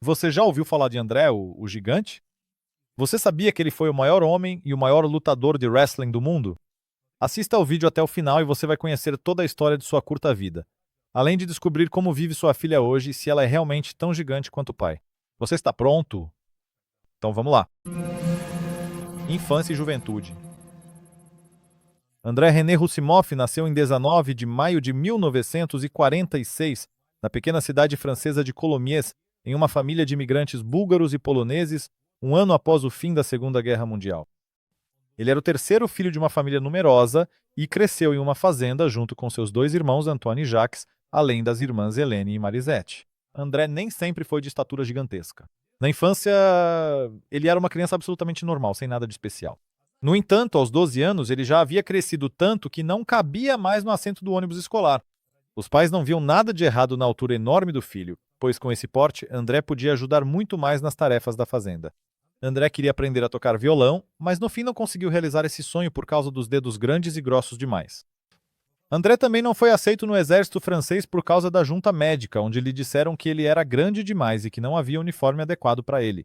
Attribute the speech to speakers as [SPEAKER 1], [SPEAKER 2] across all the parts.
[SPEAKER 1] Você já ouviu falar de André, o gigante? Você sabia que ele foi o maior homem e o maior lutador de wrestling do mundo? Assista ao vídeo até o final e você vai conhecer toda a história de sua curta vida, além de descobrir como vive sua filha hoje e se ela é realmente tão gigante quanto o pai. Você está pronto? Então vamos lá. Infância e juventude. André René Roussimoff nasceu em 19 de maio de 1946, na pequena cidade francesa de Colomiers, em uma família de imigrantes búlgaros e poloneses, um ano após o fim da Segunda Guerra Mundial. Ele era o terceiro filho de uma família numerosa e cresceu em uma fazenda junto com seus dois irmãos Antoine e Jacques, além das irmãs Helene e Marisette. André nem sempre foi de estatura gigantesca. Na infância, ele era uma criança absolutamente normal, sem nada de especial. No entanto, aos 12 anos, ele já havia crescido tanto que não cabia mais no assento do ônibus escolar. Os pais não viam nada de errado na altura enorme do filho, pois com esse porte, André podia ajudar muito mais nas tarefas da fazenda. André queria aprender a tocar violão, mas no fim não conseguiu realizar esse sonho por causa dos dedos grandes e grossos demais. André também não foi aceito no exército francês por causa da junta médica, onde lhe disseram que ele era grande demais e que não havia uniforme adequado para ele.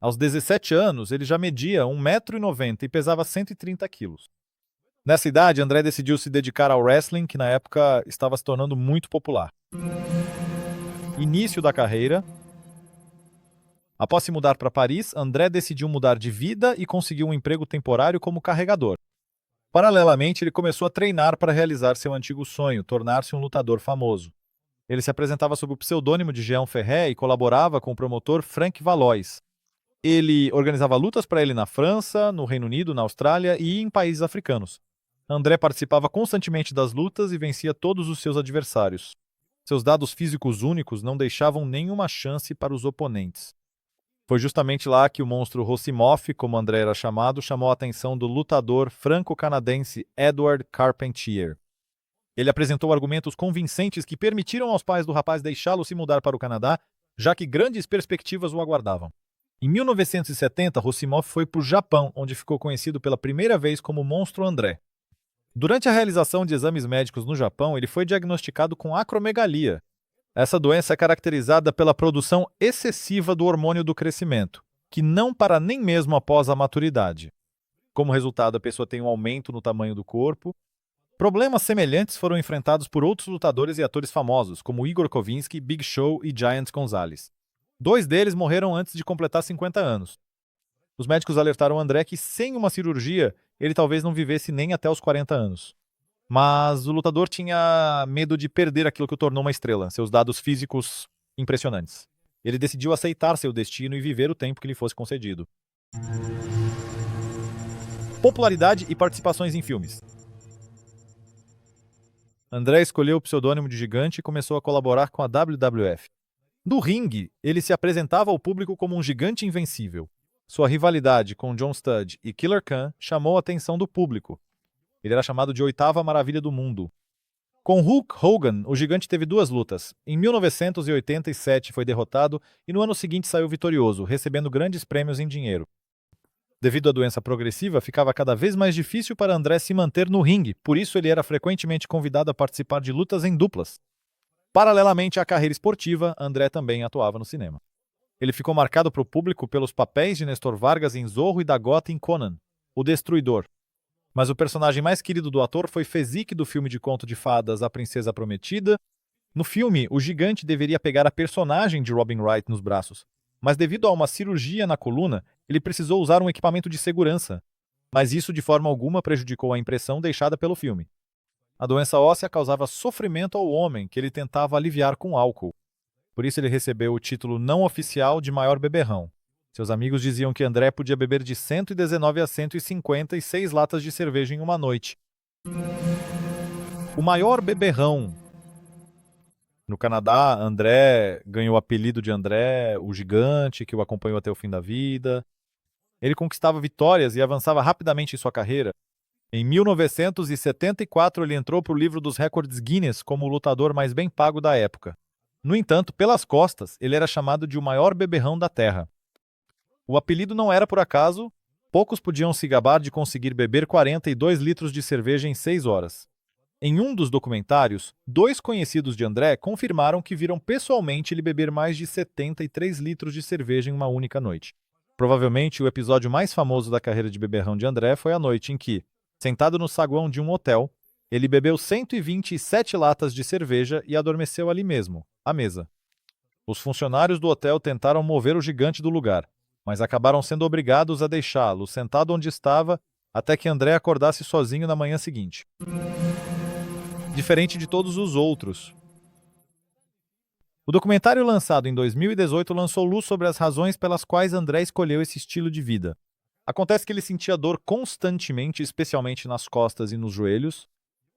[SPEAKER 1] Aos 17 anos, ele já media 1,90 m e pesava 130 quilos. Nessa idade, André decidiu se dedicar ao wrestling, que na época estava se tornando muito popular. Início da carreira. Após se mudar para Paris, André decidiu mudar de vida e conseguiu um emprego temporário como carregador. Paralelamente, ele começou a treinar para realizar seu antigo sonho, tornar-se um lutador famoso. Ele se apresentava sob o pseudônimo de Jean Ferret e colaborava com o promotor Frank Valois. Ele organizava lutas para ele na França, no Reino Unido, na Austrália e em países africanos. André participava constantemente das lutas e vencia todos os seus adversários. Seus dados físicos únicos não deixavam nenhuma chance para os oponentes. Foi justamente lá que o monstro Roussimoff, como André era chamado, chamou a atenção do lutador franco-canadense Edward Carpentier. Ele apresentou argumentos convincentes que permitiram aos pais do rapaz deixá-lo se mudar para o Canadá, já que grandes perspectivas o aguardavam. Em 1970, Roussimoff foi para o Japão, onde ficou conhecido pela primeira vez como Monstro André. Durante a realização de exames médicos no Japão, ele foi diagnosticado com acromegalia. Essa doença é caracterizada pela produção excessiva do hormônio do crescimento, que não para nem mesmo após a maturidade. Como resultado, a pessoa tem um aumento no tamanho do corpo. Problemas semelhantes foram enfrentados por outros lutadores e atores famosos, como Igor Kovinski, Big Show e Giant Gonzalez. 2 deles morreram antes de completar 50 anos. Os médicos alertaram André que, sem uma cirurgia, ele talvez não vivesse nem até os 40 anos. Mas o lutador tinha medo de perder aquilo que o tornou uma estrela, seus dados físicos impressionantes. Ele decidiu aceitar seu destino e viver o tempo que lhe fosse concedido. Popularidade e participações em filmes. André escolheu o pseudônimo de gigante e começou a colaborar com a WWF. No ringue, ele se apresentava ao público como um gigante invencível. Sua rivalidade com John Studd e Killer Khan chamou a atenção do público. Ele era chamado de oitava maravilha do mundo. Com Hulk Hogan, o gigante teve 2 lutas. Em 1987 foi derrotado e no ano seguinte saiu vitorioso, recebendo grandes prêmios em dinheiro. Devido à doença progressiva, ficava cada vez mais difícil para André se manter no ringue, por isso ele era frequentemente convidado a participar de lutas em duplas. Paralelamente à carreira esportiva, André também atuava no cinema. Ele ficou marcado para o público pelos papéis de Nestor Vargas em Zorro e Dagota em Conan, o Destruidor. Mas o personagem mais querido do ator foi Fezzik do filme de conto de fadas A Princesa Prometida. No filme, o gigante deveria pegar a personagem de Robin Wright nos braços, mas devido a uma cirurgia na coluna, ele precisou usar um equipamento de segurança. Mas isso de forma alguma prejudicou a impressão deixada pelo filme. A doença óssea causava sofrimento ao homem, que ele tentava aliviar com álcool. Por isso ele recebeu o título não oficial de maior beberrão. Seus amigos diziam que André podia beber de 119 a 156 latas de cerveja em uma noite. O maior beberrão. No Canadá, André ganhou o apelido de André, o gigante, que o acompanhou até o fim da vida. Ele conquistava vitórias e avançava rapidamente em sua carreira. Em 1974, ele entrou para o livro dos recordes Guinness como o lutador mais bem pago da época. No entanto, pelas costas, ele era chamado de o maior beberrão da Terra. O apelido não era por acaso, poucos podiam se gabar de conseguir beber 42 litros de cerveja em 6 horas. Em um dos documentários, 2 conhecidos de André confirmaram que viram pessoalmente ele beber mais de 73 litros de cerveja em uma única noite. Provavelmente, o episódio mais famoso da carreira de beberrão de André foi a noite em que, sentado no saguão de um hotel, ele bebeu 127 latas de cerveja e adormeceu ali mesmo, à mesa. Os funcionários do hotel tentaram mover o gigante do lugar, mas acabaram sendo obrigados a deixá-lo sentado onde estava até que André acordasse sozinho na manhã seguinte. Diferente de todos os outros. O documentário lançado em 2018 lançou luz sobre as razões pelas quais André escolheu esse estilo de vida. Acontece que ele sentia dor constantemente, especialmente nas costas e nos joelhos.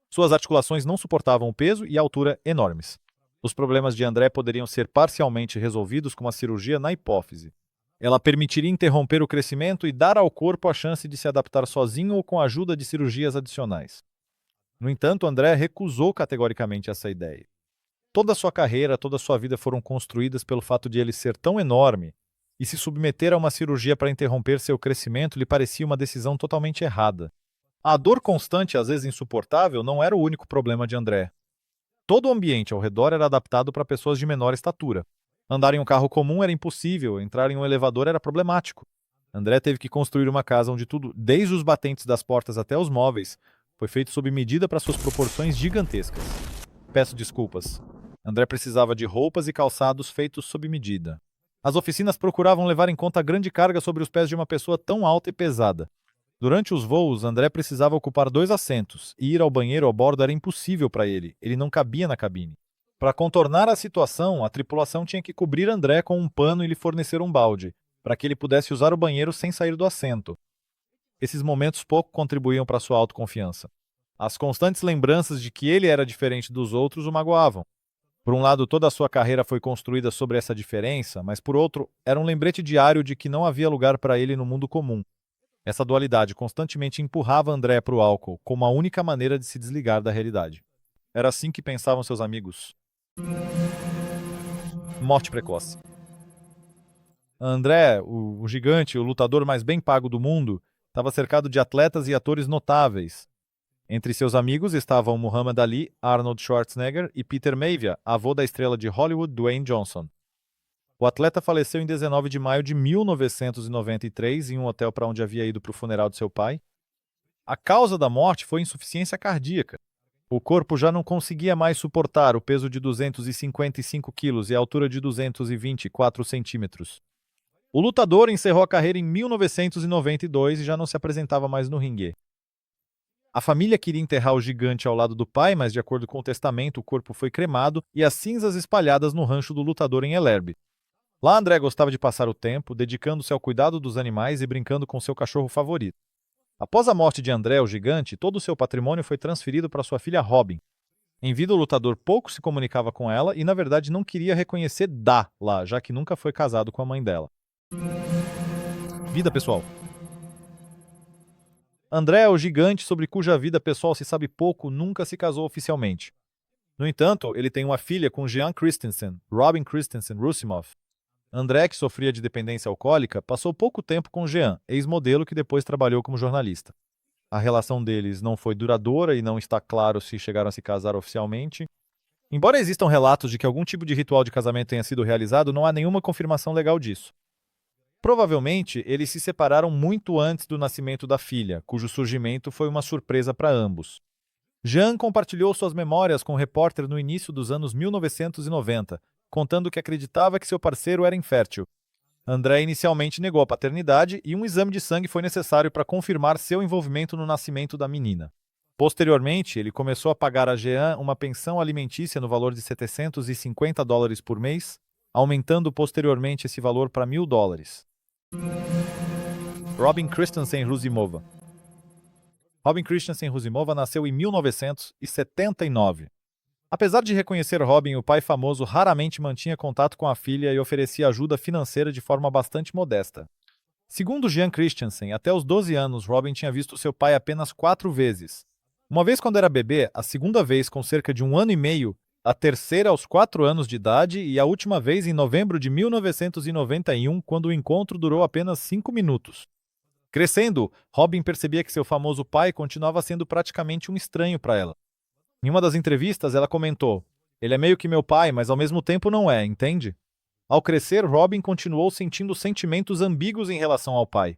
[SPEAKER 1] Suas articulações não suportavam o peso e a altura enormes. Os problemas de André poderiam ser parcialmente resolvidos com uma cirurgia na hipófise. Ela permitiria interromper o crescimento e dar ao corpo a chance de se adaptar sozinho ou com a ajuda de cirurgias adicionais. No entanto, André recusou categoricamente essa ideia. Toda a sua carreira, toda a sua vida foram construídas pelo fato de ele ser tão enorme, e se submeter a uma cirurgia para interromper seu crescimento lhe parecia uma decisão totalmente errada. A dor constante, às vezes insuportável, não era o único problema de André. Todo o ambiente ao redor era adaptado para pessoas de menor estatura. Andar em um carro comum era impossível, entrar em um elevador era problemático. André teve que construir uma casa onde tudo, desde os batentes das portas até os móveis, foi feito sob medida para suas proporções gigantescas. Peço desculpas. André precisava de roupas e calçados feitos sob medida. As oficinas procuravam levar em conta a grande carga sobre os pés de uma pessoa tão alta e pesada. Durante os voos, André precisava ocupar 2 assentos, e ir ao banheiro a bordo era impossível para ele, ele não cabia na cabine. Para contornar a situação, a tripulação tinha que cobrir André com um pano e lhe fornecer um balde, para que ele pudesse usar o banheiro sem sair do assento. Esses momentos pouco contribuíam para sua autoconfiança. As constantes lembranças de que ele era diferente dos outros o magoavam. Por um lado, toda a sua carreira foi construída sobre essa diferença, mas por outro, era um lembrete diário de que não havia lugar para ele no mundo comum. Essa dualidade constantemente empurrava André para o álcool como a única maneira de se desligar da realidade. Era assim que pensavam seus amigos. Morte precoce. André, o gigante, o lutador mais bem pago do mundo, estava cercado de atletas e atores notáveis. Entre seus amigos estavam Muhammad Ali, Arnold Schwarzenegger e Peter Maivia, avô da estrela de Hollywood Dwayne Johnson. O atleta faleceu em 19 de maio de 1993 em um hotel para onde havia ido para o funeral de seu pai. A causa da morte foi insuficiência cardíaca. O corpo já não conseguia mais suportar o peso de 255 quilos e a altura de 224 centímetros. O lutador encerrou a carreira em 1992 e já não se apresentava mais no ringue. A família queria enterrar o gigante ao lado do pai, mas de acordo com o testamento o corpo foi cremado e as cinzas espalhadas no rancho do lutador em Ellerbe. Lá André gostava de passar o tempo, dedicando-se ao cuidado dos animais e brincando com seu cachorro favorito. Após a morte de André, o gigante, todo o seu patrimônio foi transferido para sua filha Robin. Em vida, o lutador pouco se comunicava com ela e, na verdade, não queria reconhecer Da lá, já que nunca foi casado com a mãe dela. Vida pessoal. André, o gigante sobre cuja vida pessoal se sabe pouco, nunca se casou oficialmente. No entanto, ele tem uma filha com Jean Christensen, Robin Christensen Rusimov. André, que sofria de dependência alcoólica, passou pouco tempo com Jean, ex-modelo que depois trabalhou como jornalista. A relação deles não foi duradoura e não está claro se chegaram a se casar oficialmente. Embora existam relatos de que algum tipo de ritual de casamento tenha sido realizado, não há nenhuma confirmação legal disso. Provavelmente, eles se separaram muito antes do nascimento da filha, cujo surgimento foi uma surpresa para ambos. Jean compartilhou suas memórias com o repórter no início dos anos 1990, contando que acreditava que seu parceiro era infértil. André inicialmente negou a paternidade e um exame de sangue foi necessário para confirmar seu envolvimento no nascimento da menina. Posteriormente, ele começou a pagar a Jean uma pensão alimentícia no valor de $750 por mês, aumentando posteriormente esse valor para $1.000. Robin Christensen Rusimova. Robin Christensen Rusimova nasceu em 1979. Apesar de reconhecer Robin, o pai famoso raramente mantinha contato com a filha e oferecia ajuda financeira de forma bastante modesta. Segundo Jean Christensen, até os 12 anos, Robin tinha visto seu pai apenas 4 vezes. Uma vez quando era bebê, a segunda vez com cerca de 1 ano e meio, a terceira aos 4 anos de idade e a última vez em novembro de 1991, quando o encontro durou apenas 5 minutos. Crescendo, Robin percebia que seu famoso pai continuava sendo praticamente um estranho para ela. Em uma das entrevistas, ela comentou: "Ele é meio que meu pai, mas ao mesmo tempo não é, entende?" Ao crescer, Robin continuou sentindo sentimentos ambíguos em relação ao pai.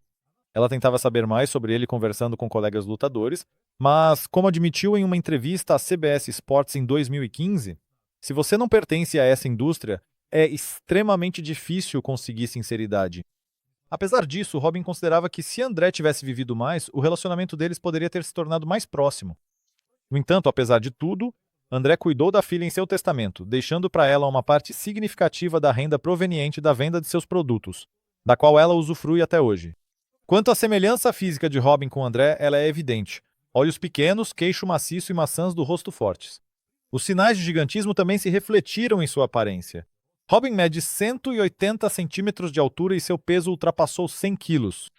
[SPEAKER 1] Ela tentava saber mais sobre ele conversando com colegas lutadores, mas, como admitiu em uma entrevista à CBS Sports em 2015, se você não pertence a essa indústria, é extremamente difícil conseguir sinceridade. Apesar disso, Robin considerava que se André tivesse vivido mais, o relacionamento deles poderia ter se tornado mais próximo. No entanto, apesar de tudo, André cuidou da filha em seu testamento, deixando para ela uma parte significativa da renda proveniente da venda de seus produtos, da qual ela usufrui até hoje. Quanto à semelhança física de Robin com André, ela é evidente. Olhos pequenos, queixo maciço e maçãs do rosto fortes. Os sinais de gigantismo também se refletiram em sua aparência. Robin mede 180 centímetros de altura e seu peso ultrapassou 100 quilos.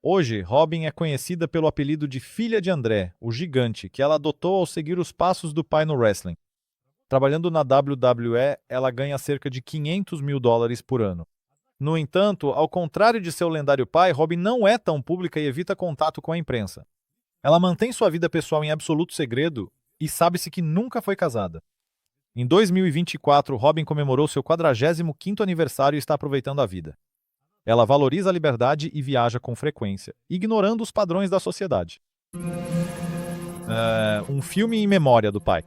[SPEAKER 1] Hoje, Robin é conhecida pelo apelido de Filha de André, o gigante, que ela adotou ao seguir os passos do pai no wrestling. Trabalhando na WWE, ela ganha cerca de US$ 500 mil por ano. No entanto, ao contrário de seu lendário pai, Robin não é tão pública e evita contato com a imprensa. Ela mantém sua vida pessoal em absoluto segredo e sabe-se que nunca foi casada. Em 2024, Robin comemorou seu 45º aniversário e está aproveitando a vida. Ela valoriza a liberdade e viaja com frequência, ignorando os padrões da sociedade. Um filme em memória do pai.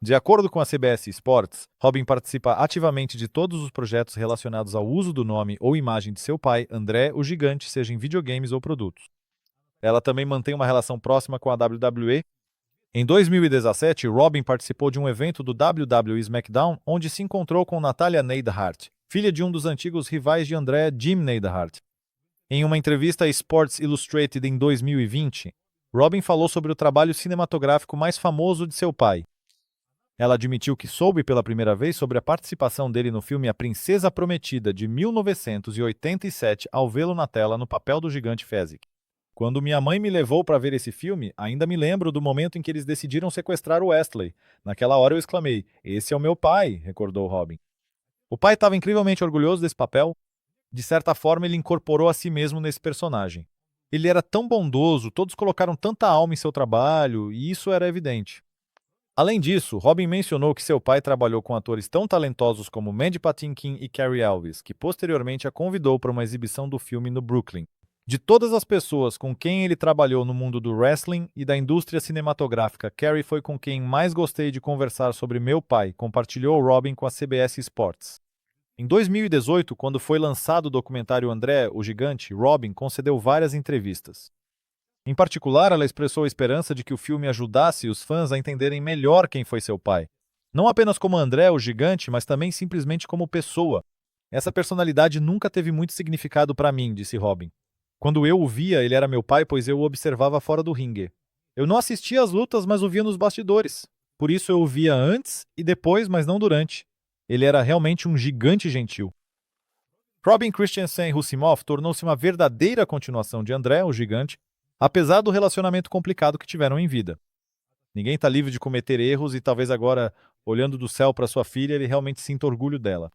[SPEAKER 1] De acordo com a CBS Sports, Robin participa ativamente de todos os projetos relacionados ao uso do nome ou imagem de seu pai, André, o Gigante, seja em videogames ou produtos. Ela também mantém uma relação próxima com a WWE. Em 2017, Robin participou de um evento do WWE SmackDown, onde se encontrou com Natalya Neidhart, filha de um dos antigos rivais de André, Jim Neidhart. Em uma entrevista a Sports Illustrated em 2020, Robin falou sobre o trabalho cinematográfico mais famoso de seu pai. Ela admitiu que soube pela primeira vez sobre a participação dele no filme A Princesa Prometida, de 1987, ao vê-lo na tela no papel do gigante Fezzik. Quando minha mãe me levou para ver esse filme, ainda me lembro do momento em que eles decidiram sequestrar o Wesley. Naquela hora eu exclamei: "Esse é o meu pai", recordou Robin. O pai estava incrivelmente orgulhoso desse papel. De certa forma, ele incorporou a si mesmo nesse personagem. Ele era tão bondoso, todos colocaram tanta alma em seu trabalho, e isso era evidente. Além disso, Robin mencionou que seu pai trabalhou com atores tão talentosos como Mandy Patinkin e Cary Elwes, que posteriormente a convidou para uma exibição do filme no Brooklyn. De todas as pessoas com quem ele trabalhou no mundo do wrestling e da indústria cinematográfica, Cary foi com quem mais gostei de conversar sobre meu pai, compartilhou Robin com a CBS Sports. Em 2018, quando foi lançado o documentário André, o Gigante, Robin concedeu várias entrevistas. Em particular, ela expressou a esperança de que o filme ajudasse os fãs a entenderem melhor quem foi seu pai. Não apenas como André, o Gigante, mas também simplesmente como pessoa. Essa personalidade nunca teve muito significado para mim, disse Robin. Quando eu o via, ele era meu pai, pois eu o observava fora do ringue. Eu não assistia às lutas, mas o via nos bastidores. Por isso eu o via antes e depois, mas não durante. Ele era realmente um gigante gentil. Robin Christensen Roussimoff tornou-se uma verdadeira continuação de André, o Gigante, apesar do relacionamento complicado que tiveram em vida. Ninguém está livre de cometer erros e talvez agora, olhando do céu para sua filha, ele realmente sinta orgulho dela.